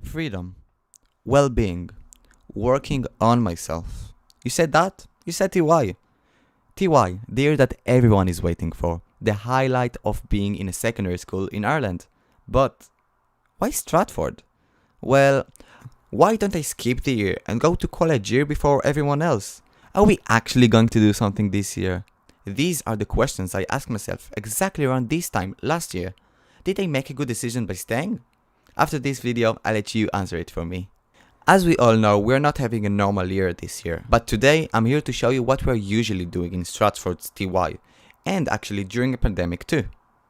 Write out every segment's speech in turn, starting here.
Freedom, well-being, working on myself. You said that? You said TY. TY, the year that everyone is waiting for. The highlight of being in a secondary school in Ireland. But why Stratford? Well, why don't I skip the year and go to college year before everyone else? Are we actually going to do something this year? These are the questions I asked myself exactly around this time last year. Did I make a good decision by staying? After this video, I'll let you answer it for me. As we all know, we're not having a normal year this year, but today I'm here to show you what we're usually doing in Stratford's TY, and actually during a pandemic too.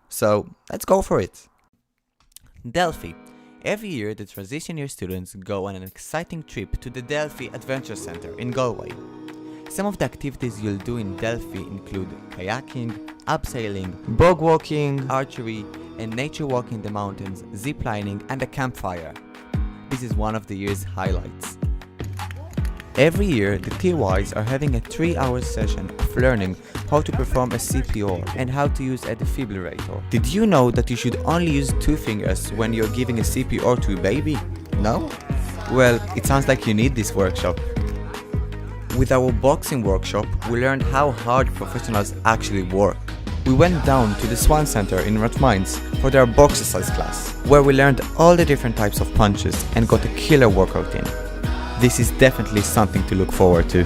So let's go for it. Delphi. Every year the transition year students go on an exciting trip to the Delphi Adventure Centre in Galway. Some of the activities you'll do in Delphi include kayaking, abseiling, bog walking, archery, and nature walk in the mountains, ziplining, and a campfire. This is one of the year's highlights. Every year, the TYs are having a 3-hour session of learning how to perform a CPR and how to use a defibrillator. Did you know that you should only use 2 fingers when you're giving a CPR to a baby? No? Well, it sounds like you need this workshop. With our boxing workshop, we learned how hard professionals actually work. We went down to the Swan Center in Rathgar for their boxercise class, where we learned all the different types of punches and got a killer workout in. This is definitely something to look forward to.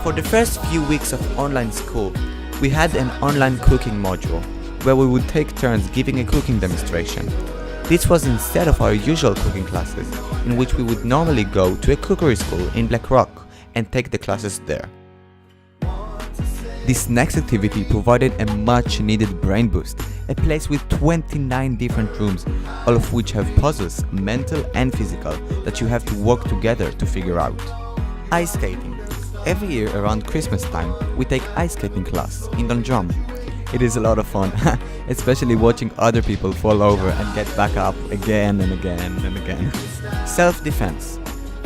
For the first few weeks of online school, we had an online cooking module, where we would take turns giving a cooking demonstration. This was instead of our usual cooking classes, in which we would normally go to a cookery school in Blackrock and take the classes there. This next activity provided a much needed brain boost, a place with 29 different rooms, all of which have puzzles, mental and physical, that you have to work together to figure out. Ice skating. Every year around Christmas time, we take ice skating class in Dundrum. It is a lot of fun, especially watching other people fall over and get back up again and again and again. Self-defense.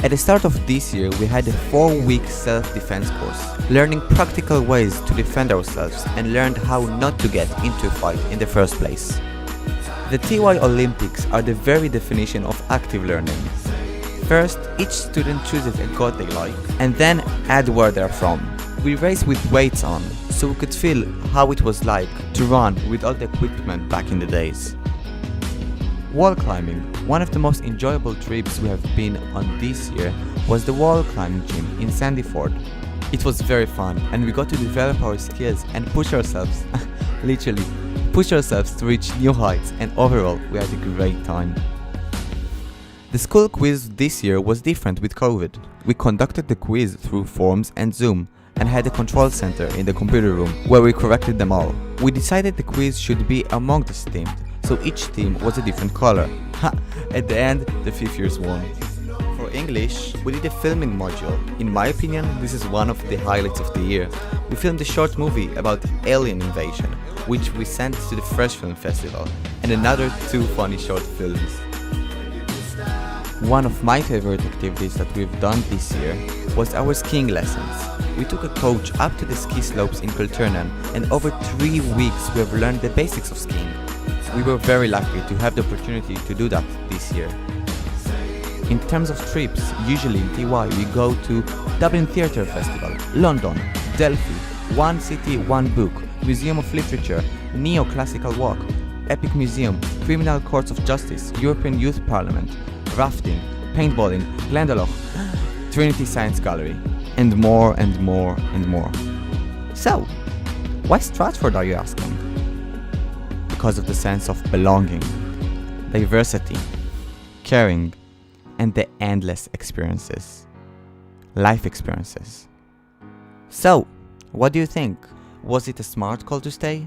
At the start of this year, we had a 4-week self-defense course, learning practical ways to defend ourselves and learned how not to get into a fight in the first place. The TY Olympics are the very definition of active learning. First, each student chooses a god they like, and then add where they're from. We race with weights on, so we could feel how it was like to run with all the equipment back in the days. Wall climbing. One of the most enjoyable trips we have been on this year was the wall climbing gym in Stratford. It was very fun and we got to develop our skills and push ourselves, literally, push ourselves to reach new heights, and overall we had a great time. The school quiz this year was different with COVID. We conducted the quiz through forms and Zoom and had a control center in the computer room where we corrected them all. We decided the quiz should be among us themed, so each team was a different color. At the end, the 5th years won. For English, we did a filming module. In my opinion, this is one of the highlights of the year. We filmed a short movie about alien invasion, which we sent to the Fresh Film Festival, and another 2 funny short films. One of my favorite activities that we've done this year was our skiing lessons. We took a coach up to the ski slopes in Kilturnan, and over 3 weeks we have learned the basics of skiing. We were very lucky to have the opportunity to do that this year. In terms of trips, usually in TY we go to Dublin Theatre Festival, London, Delphi, One City, One Book, Museum of Literature, Neo-Classical Walk, Epic Museum, Criminal Courts of Justice, European Youth Parliament, rafting, paintballing, Glendalough, Trinity Science Gallery, and more and more and more. So, why Stratford, are you asking? Because of the sense of belonging, diversity, caring, and the endless experiences. Life experiences. So, what do you think? Was it a smart call to stay?